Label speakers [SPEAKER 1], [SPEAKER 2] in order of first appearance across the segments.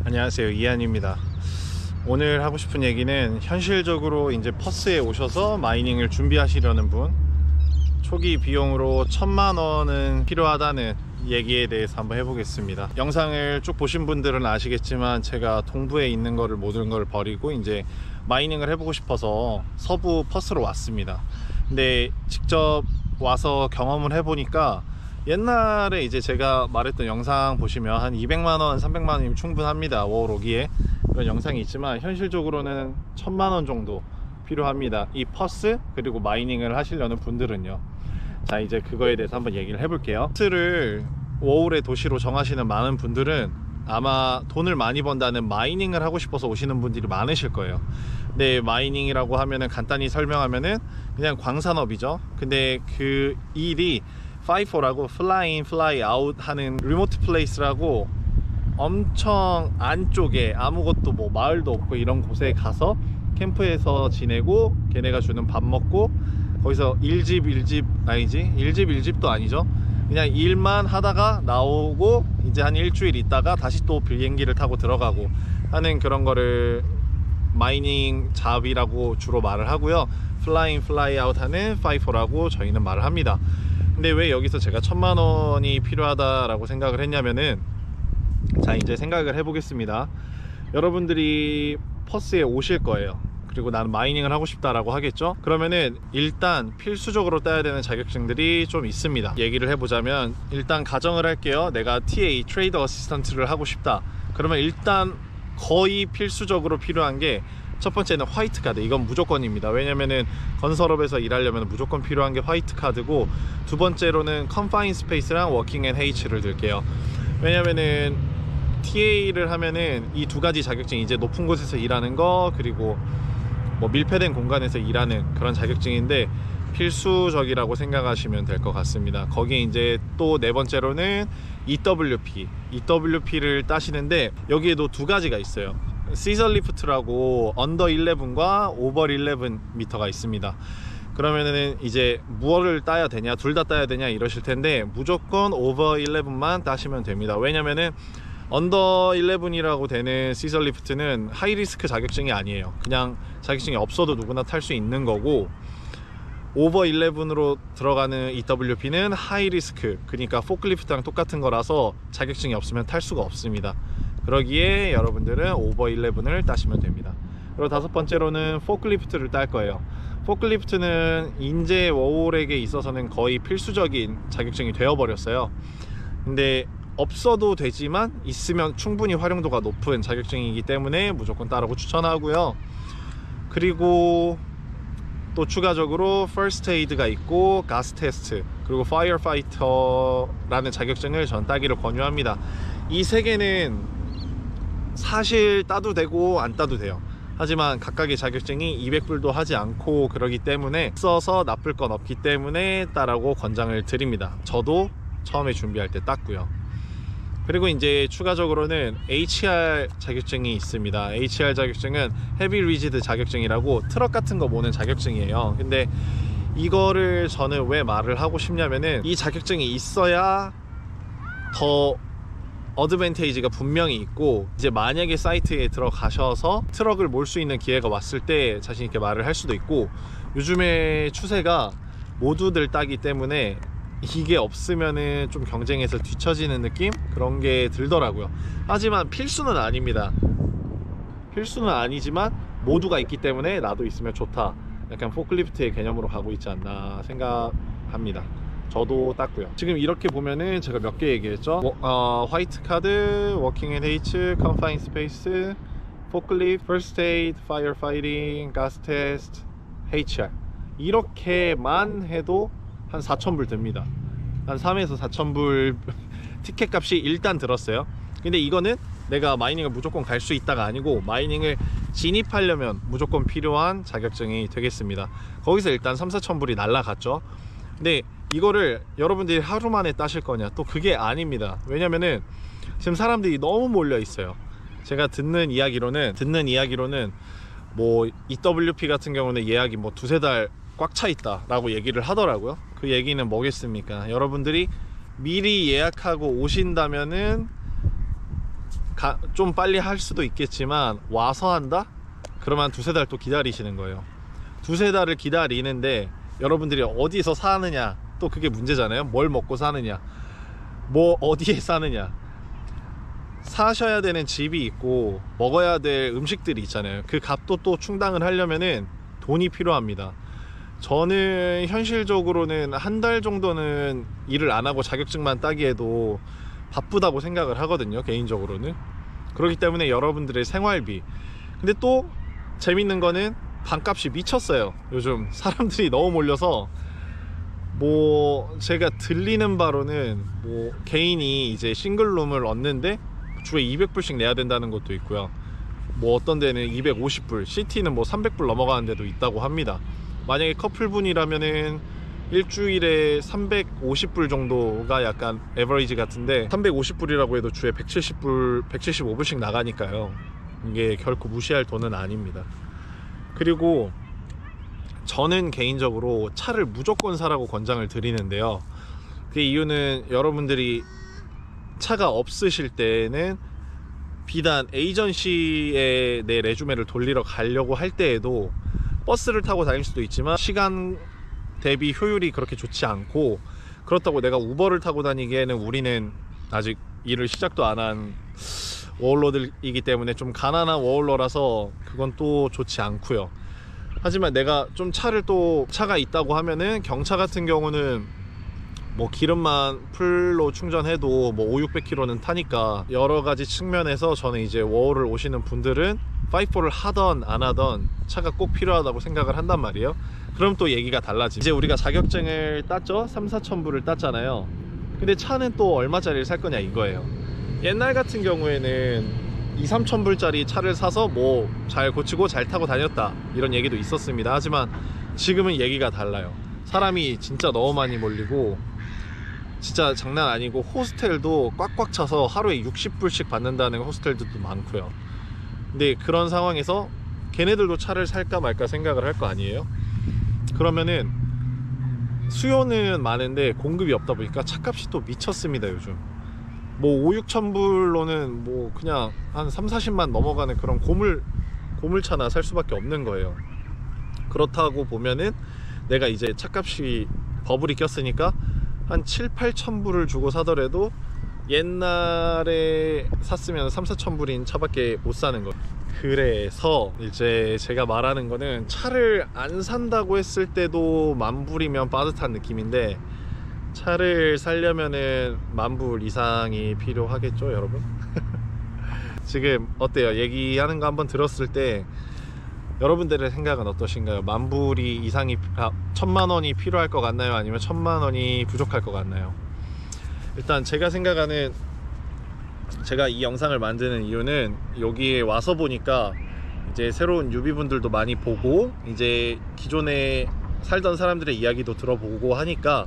[SPEAKER 1] 안녕하세요, 이한입니다. 오늘 하고 싶은 얘기는 현실적으로 이제 퍼스에 오셔서 마이닝을 준비하시려는 분, 초기 비용으로 1000만원은 필요하다는 얘기에 대해서 한번 해보겠습니다. 영상을 쭉 보신 분들은 아시겠지만 제가 동부에 있는 거를 모든 걸 버리고 이제 마이닝을 해보고 싶어서 서부 퍼스로 왔습니다. 근데 직접 와서 경험을 해보니까 옛날에 이제 제가 말했던 영상 보시면 한 200만원, 300만원이면 충분합니다. 월 오기에 그런 영상이 있지만 현실적으로는 1000만원 정도 필요합니다. 이 퍼스 그리고 마이닝을 하시려는 분들은요. 자, 이제 그거에 대해서 한번 얘기를 해볼게요. 퍼스를 워홀의 도시로 정하시는 많은 분들은 아마 돈을 많이 번다는 마이닝을 하고 싶어서 오시는 분들이 많으실 거예요. 근데 마이닝이라고 하면은 간단히 설명하면은 그냥 광산업이죠. 근데 그 일이 FIFO라고 Fly In Fly Out 하는 리모트 플레이스라고 엄청 안쪽에 아무것도 뭐 마을도 없고 이런 곳에 가서 캠프에서 지내고 걔네가 주는 밥 먹고 거기서 일집도 아니죠. 그냥 일만 하다가 나오고 이제 한 일주일 있다가 다시 또 비행기를 타고 들어가고 하는 그런 거를 마이닝 잡이라고 주로 말을 하고요. Fly In Fly Out 하는 FIFO라고 저희는 말을 합니다. 근데 왜 여기서 제가 1000만원이 필요하다라고 생각을 했냐면은, 자, 이제 생각을 해보겠습니다. 여러분들이 퍼스에 오실 거예요. 그리고 나는 마이닝을 하고 싶다라고 하겠죠. 그러면은 일단 필수적으로 따야 되는 자격증들이 좀 있습니다. 얘기를 해보자면, 일단 가정을 할게요. 내가 TA 트레이더 어시스턴트를 하고 싶다. 그러면 일단 거의 필수적으로 필요한 게, 첫 번째는 화이트 카드. 이건 무조건입니다. 왜냐면은 건설업에서 일하려면 무조건 필요한 게 화이트 카드고, 두 번째로는 컨파인 스페이스랑 워킹 앤 헤이츠를 들게요. 왜냐면은 TA를 하면은 이 두 가지 자격증이 이제 높은 곳에서 일하는 거, 그리고 뭐 밀폐된 공간에서 일하는 그런 자격증인데 필수적이라고 생각하시면 될 것 같습니다. 거기에 이제 또 네 번째로는 EWP를 따시는데, 여기에도 두 가지가 있어요. 시저 리프트라고 언더 11과 오버 11 미터가 있습니다. 그러면은 이제 무엇을 따야 되냐, 둘 다 따야 되냐 이러실 텐데, 무조건 오버 11만 따시면 됩니다. 왜냐면은 언더 11이라고 되는 시저 리프트는 하이 리스크 자격증이 아니에요. 그냥 자격증이 없어도 누구나 탈 수 있는 거고, 오버 11으로 들어가는 EWP는 하이 리스크, 그러니까 포클리프트랑 똑같은 거라서 자격증이 없으면 탈 수가 없습니다. 그러기에 여러분들은 오버 11을 따시면 됩니다. 그리고 다섯 번째로는 포클리프트를 딸 거예요. 포클리프트는 인제 워홀에게 있어서는 거의 필수적인 자격증이 되어버렸어요. 근데 없어도 되지만 있으면 충분히 활용도가 높은 자격증이기 때문에 무조건 따라고 추천하고요. 그리고 또 추가적으로 First Aid가 있고 가스 테스트, 그리고 Firefighter라는 자격증을 전 따기를 권유합니다. 이 세 개는 사실 따도 되고 안 따도 돼요. 하지만 각각의 자격증이 200불도 하지 않고 그러기 때문에 써서 나쁠 건 없기 때문에 따라고 권장을 드립니다. 저도 처음에 준비할 때 땄고요. 그리고 이제 추가적으로는 HR 자격증이 있습니다. HR 자격증은 헤비 리지드 자격증이라고 트럭 같은 거 모는 자격증이에요. 근데 이거를 저는 왜 말을 하고 싶냐면은, 이 자격증이 있어야 더 어드밴테이지가 분명히 있고, 이제 만약에 사이트에 들어가셔서 트럭을 몰 수 있는 기회가 왔을 때 자신 있게 말을 할 수도 있고, 요즘에 추세가 모두들 따기 때문에 이게 없으면은 좀 경쟁에서 뒤처지는 느낌? 그런 게 들더라고요. 하지만 필수는 아닙니다. 필수는 아니지만 모두가 있기 때문에 나도 있으면 좋다, 약간 포클리프트의 개념으로 가고 있지 않나 생각합니다. 저도 땄고요. 지금 이렇게 보면은 제가 몇 개 얘기했죠. 화이트 카드, 워킹 앤 헤이츠, 컨파인 스페이스, 포클리프트, 퍼스트 에이드, 파이어 파이팅, 가스 테스트, HR, 이렇게만 해도 한 4,000불 듭니다. 한 3에서 4,000불 티켓 값이 일단 들었어요. 근데 이거는 내가 마이닝을 무조건 갈 수 있다가 아니고, 마이닝을 진입하려면 무조건 필요한 자격증이 되겠습니다. 거기서 일단 3-4,000불이 날라갔죠. 근데 이거를 여러분들이 하루 만에 따실 거냐, 또 그게 아닙니다. 왜냐면은 지금 사람들이 너무 몰려 있어요. 제가 듣는 이야기로는 뭐 EWP 같은 경우는 예약이 뭐 2-3달 꽉 차 있다 라고 얘기를 하더라고요. 그 얘기는 뭐겠습니까? 여러분들이 미리 예약하고 오신다면은 좀 빨리 할 수도 있겠지만 와서 한다? 그러면 두세 달 또 기다리시는 거예요. 두세 달을 기다리는데 여러분들이 어디서 사느냐, 또 그게 문제잖아요. 뭘 먹고 사느냐, 뭐 어디에 사느냐. 사셔야 되는 집이 있고 먹어야 될 음식들이 있잖아요. 그 값도 또 충당을 하려면은 돈이 필요합니다. 저는 현실적으로는 한 달 정도는 일을 안 하고 자격증만 따기에도 바쁘다고 생각을 하거든요, 개인적으로는. 그렇기 때문에 여러분들의 생활비, 근데 또 재밌는 거는 방값이 미쳤어요. 요즘 사람들이 너무 몰려서, 뭐 제가 들리는 바로는 뭐 개인이 이제 싱글룸을 얻는데 주에 200불씩 내야 된다는 것도 있고요. 뭐 어떤 데는 250불, 시티는 뭐 300불 넘어가는 데도 있다고 합니다. 만약에 커플분이라면은 일주일에 350불 정도가 약간 에버리지 같은데, 350불이라고 해도 주에 170불, 175불씩 나가니까요. 이게 결코 무시할 돈은 아닙니다. 그리고 저는 개인적으로 차를 무조건 사라고 권장을 드리는데요. 그 이유는 여러분들이 차가 없으실 때는 비단 에이전시에 내 레주메를 돌리러 가려고 할 때에도 버스를 타고 다닐 수도 있지만 시간 대비 효율이 그렇게 좋지 않고, 그렇다고 내가 우버를 타고 다니기에는 우리는 아직 일을 시작도 안 한 워홀러들이기 때문에 좀 가난한 워홀러라서 그건 또 좋지 않고요. 하지만 내가 좀 차가 있다고 하면은, 경차 같은 경우는 뭐 기름만 풀로 충전해도 뭐 500-600km는 타니까, 여러 가지 측면에서 저는 이제 워홀을 오시는 분들은 5-4를 하던 안 하던 차가 꼭 필요하다고 생각을 한단 말이에요. 그럼 또 얘기가 달라지죠. 이제 우리가 자격증을 땄죠. 3-4천 불을 땄잖아요. 근데 차는 또 얼마짜리를 살 거냐 이거예요. 옛날 같은 경우에는 2-3천 불짜리 차를 사서 뭐 잘 고치고 잘 타고 다녔다, 이런 얘기도 있었습니다. 하지만 지금은 얘기가 달라요. 사람이 진짜 너무 많이 몰리고, 진짜 장난 아니고 호스텔도 꽉꽉 차서 하루에 60불씩 받는다는 호스텔들도 많고요. 근데 그런 상황에서 걔네들도 차를 살까 말까 생각을 할 거 아니에요. 그러면은 수요는 많은데 공급이 없다 보니까 차값이 또 미쳤습니다. 요즘 뭐 5-6천 불로는 뭐 그냥 한 3-40만 넘어가는 그런 고물차나 살 수밖에 없는 거예요. 그렇다고 보면은 내가 이제 차값이 버블이 꼈으니까 한 7-8천 불을 주고 사더라도 옛날에 샀으면 3-4천 불인 차밖에 못 사는 거예요. 그래서 이제 제가 말하는 거는, 차를 안 산다고 했을 때도 10,000불이면 빠듯한 느낌인데, 차를 살려면은 10,000불 이상이 필요하겠죠, 여러분? 지금 어때요? 얘기하는 거 한번 들었을 때 여러분들의 생각은 어떠신가요? 10,000불이 이상이 1,000만 원이 필요할 것 같나요? 아니면 1,000만 원이 부족할 것 같나요? 일단 제가 생각하는, 제가 이 영상을 만드는 이유는 여기에 와서 보니까 이제 새로운 유비분들도 많이 보고, 이제 기존에 살던 사람들의 이야기도 들어보고 하니까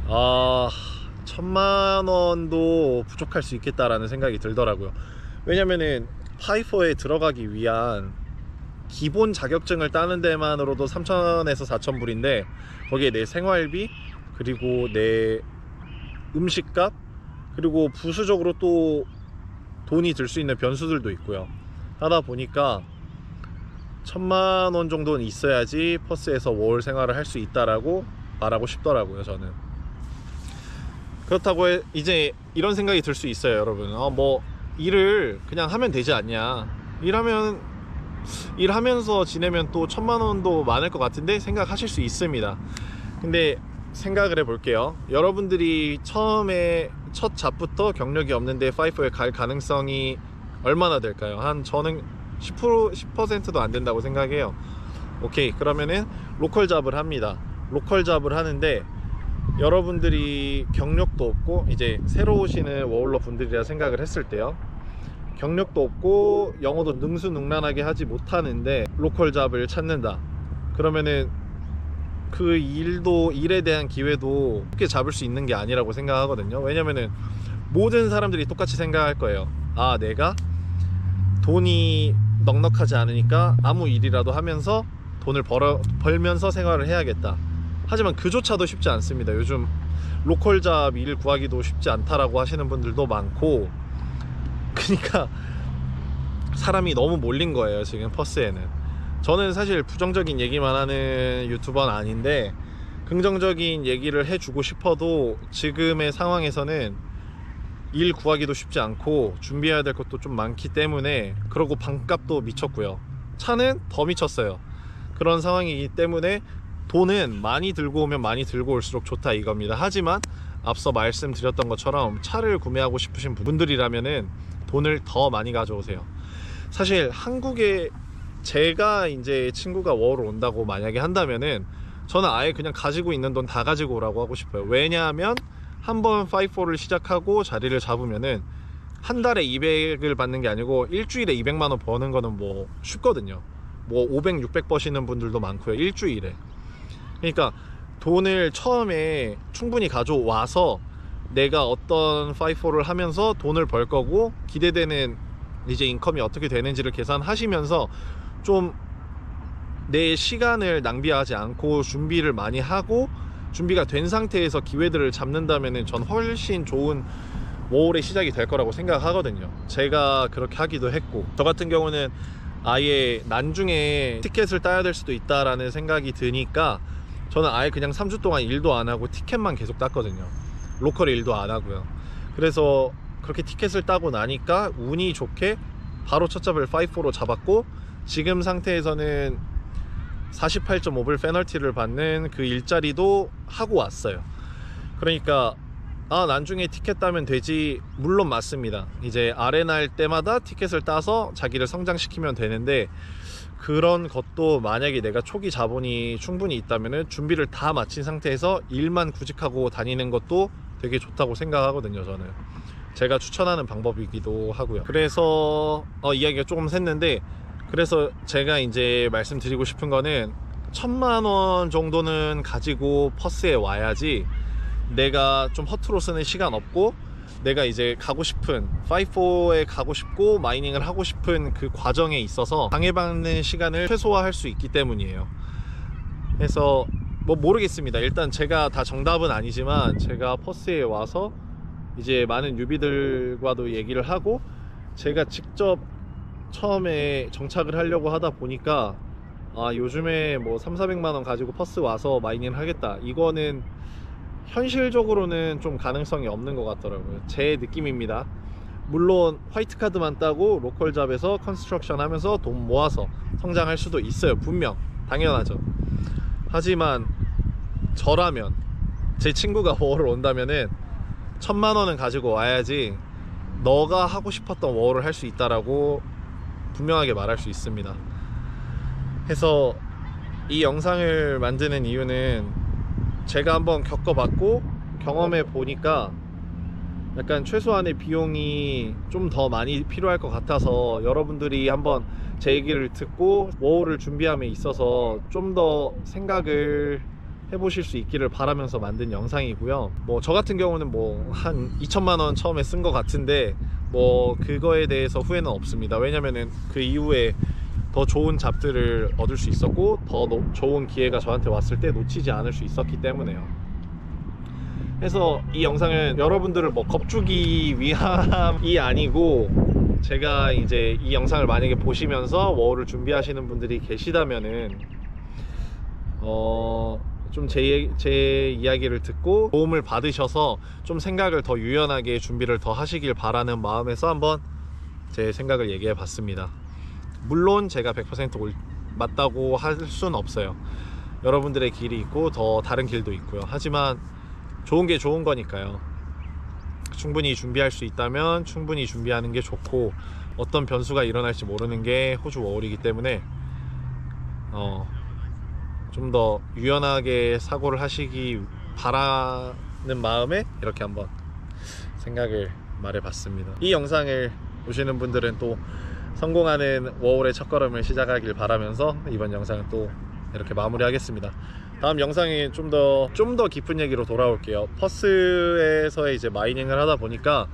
[SPEAKER 1] 1,000만 원도 부족할 수 있겠다라는 생각이 들더라고요. 왜냐면은 5-4에 들어가기 위한 기본 자격증을 따는 데만으로도 3,000에서 4,000불인데, 거기에 내 생활비, 그리고 내 음식값, 그리고 부수적으로 또 돈이 들 수 있는 변수들도 있고요. 하다 보니까 1,000만 원 정도는 있어야지 퍼스에서 월 생활을 할 수 있다라고 말하고 싶더라고요, 저는. 그렇다고 이제 이런 생각이 들 수 있어요, 여러분. 뭐 일을 그냥 하면 되지 않냐, 일하면서 지내면 또 1,000만 원도 많을 것 같은데 생각하실 수 있습니다. 근데 생각을 해볼게요. 여러분들이 처음에 첫 잡부터 경력이 없는데 5-4에 갈 가능성이 얼마나 될까요? 저는 10%도 안 된다고 생각해요. 오케이, 그러면은 로컬 잡을 합니다. 로컬 잡을 하는데, 여러분들이 경력도 없고 이제 새로 오시는 워홀러 분들이라 생각을 했을 때요, 경력도 없고 영어도 능수능란하게 하지 못하는데 로컬 잡을 찾는다. 그러면은 그 일에 대한 기회도 쉽게 잡을 수 있는 게 아니라고 생각하거든요. 왜냐면은 모든 사람들이 똑같이 생각할 거예요. 내가 돈이 넉넉하지 않으니까 아무 일이라도 하면서 돈을 벌면서 생활을 해야겠다. 하지만 그조차도 쉽지 않습니다. 요즘 로컬 잡 일 구하기도 쉽지 않다라고 하시는 분들도 많고, 그러니까 사람이 너무 몰린 거예요 지금 퍼스에는. 저는 사실 부정적인 얘기만 하는 유튜버는 아닌데 긍정적인 얘기를 해주고 싶어도 지금의 상황에서는 일 구하기도 쉽지 않고 준비해야 될 것도 좀 많기 때문에, 그리고 방값도 미쳤고요. 차는 더 미쳤어요. 그런 상황이기 때문에 돈은 많이 들고 오면 많이 들고 올수록 좋다 이겁니다. 하지만 앞서 말씀드렸던 것처럼 차를 구매하고 싶으신 분들이라면은 돈을 더 많이 가져오세요. 사실 한국에 제가 이제 친구가 워홀을 온다고 만약에 한다면은 저는 아예 그냥 가지고 있는 돈 다 가지고 오라고 하고 싶어요. 왜냐하면 한번 5-4를 시작하고 자리를 잡으면은 한 달에 200을 받는 게 아니고 일주일에 200만 원 버는 거는 뭐 쉽거든요. 뭐 500, 600 버시는 분들도 많고요, 일주일에. 그러니까 돈을 처음에 충분히 가져와서 내가 어떤 5-4를 하면서 돈을 벌 거고 기대되는 이제 인컴이 어떻게 되는지를 계산하시면서 좀 내 시간을 낭비하지 않고 준비를 많이 하고 준비가 된 상태에서 기회들을 잡는다면은 전 훨씬 좋은 워홀의 시작이 될 거라고 생각하거든요. 제가 그렇게 하기도 했고, 저 같은 경우는 아예 나중에 티켓을 따야 될 수도 있다라는 생각이 드니까 저는 아예 그냥 3주 동안 일도 안 하고 티켓만 계속 땄거든요. 로컬 일도 안 하고요. 그래서 그렇게 티켓을 따고 나니까 운이 좋게 바로 첫 잡을 5-4로 잡았고, 지금 상태에서는 48.5불 페널티를 받는 그 일자리도 하고 왔어요. 그러니까 나중에 티켓 따면 되지, 물론 맞습니다. 이제 아레나 할 때마다 티켓을 따서 자기를 성장시키면 되는데, 그런 것도 만약에 내가 초기 자본이 충분히 있다면 준비를 다 마친 상태에서 일만 구직하고 다니는 것도 되게 좋다고 생각하거든요. 저는 제가 추천하는 방법이기도 하고요. 그래서 이야기가 조금 샜는데, 그래서 제가 이제 말씀드리고 싶은 거는 1000만 원 정도는 가지고 퍼스에 와야지 내가 좀 허투루 쓰는 시간 없고 내가 이제 가고 싶은 5-4에 가고 싶고 마이닝을 하고 싶은 그 과정에 있어서 방해받는 시간을 최소화할 수 있기 때문이에요. 그래서 뭐 모르겠습니다. 일단 제가 다 정답은 아니지만 제가 퍼스에 와서 이제 많은 뉴비들과도 얘기를 하고 제가 직접 처음에 정착을 하려고 하다 보니까 요즘에 뭐 300~400만 원 가지고 퍼스 와서 마이닝을 하겠다, 이거는 현실적으로는 좀 가능성이 없는 것 같더라고요. 제 느낌입니다. 물론 화이트 카드만 따고 로컬 잡에서 컨스트럭션 하면서 돈 모아서 성장할 수도 있어요. 분명 당연하죠. 하지만 저라면, 제 친구가 워홀을 온다면은 1000만 원은 가지고 와야지 너가 하고 싶었던 워홀을 할 수 있다라고 분명하게 말할 수 있습니다. 그래서 이 영상을 만드는 이유는 제가 한번 겪어봤고 경험해 보니까 약간 최소한의 비용이 좀 더 많이 필요할 것 같아서 여러분들이 한번 제 얘기를 듣고 워홀을 준비함에 있어서 좀 더 생각을 해보실 수 있기를 바라면서 만든 영상이고요. 뭐 저 같은 경우는 뭐 한 2천만 원 처음에 쓴 것 같은데 뭐 그거에 대해서 후회는 없습니다. 왜냐면은 그 이후에 더 좋은 잡들을 얻을 수 있었고 더 좋은 기회가 저한테 왔을 때 놓치지 않을 수 있었기 때문에요. 그래서 이 영상은 여러분들을 뭐 겁주기 위함이 아니고, 제가 이제 이 영상을 만약에 보시면서 워홀을 준비하시는 분들이 계시다면은 좀 제 이야기를 듣고 도움을 받으셔서 좀 생각을 더 유연하게 준비를 더 하시길 바라는 마음에서 한번 제 생각을 얘기해 봤습니다. 물론 제가 100% 맞다고 할 수는 없어요. 여러분들의 길이 있고 더 다른 길도 있고요. 하지만 좋은 게 좋은 거니까요. 충분히 준비할 수 있다면 충분히 준비하는 게 좋고, 어떤 변수가 일어날지 모르는 게 호주 워홀이기 때문에 좀 더 유연하게 사고를 하시기 바라는 마음에 이렇게 한번 생각을 말해봤습니다. 이 영상을 보시는 분들은 또 성공하는 워홀의 첫걸음을 시작하길 바라면서 이번 영상은 또 이렇게 마무리하겠습니다. 다음 영상에 좀 더 깊은 얘기로 돌아올게요. 퍼스에서 이제 마이닝을 하다 보니까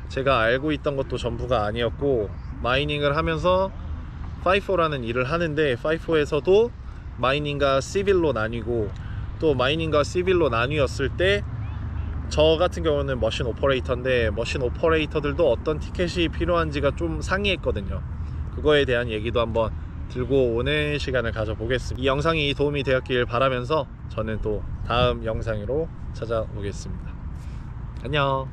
[SPEAKER 1] 제가 알고 있던 것도 전부가 아니었고, 마이닝을 하면서 5-4라는 일을 하는데 5-4에서도 마이닝과 시빌로 나뉘고, 또 마이닝과 시빌로 나뉘었을 때 저 같은 경우는 머신 오퍼레이터인데 머신 오퍼레이터들도 어떤 티켓이 필요한지가 좀 상이했거든요. 그거에 대한 얘기도 한번 들고 오는 시간을 가져보겠습니다. 이 영상이 도움이 되었길 바라면서 저는 또 다음 영상으로 찾아오겠습니다. 안녕.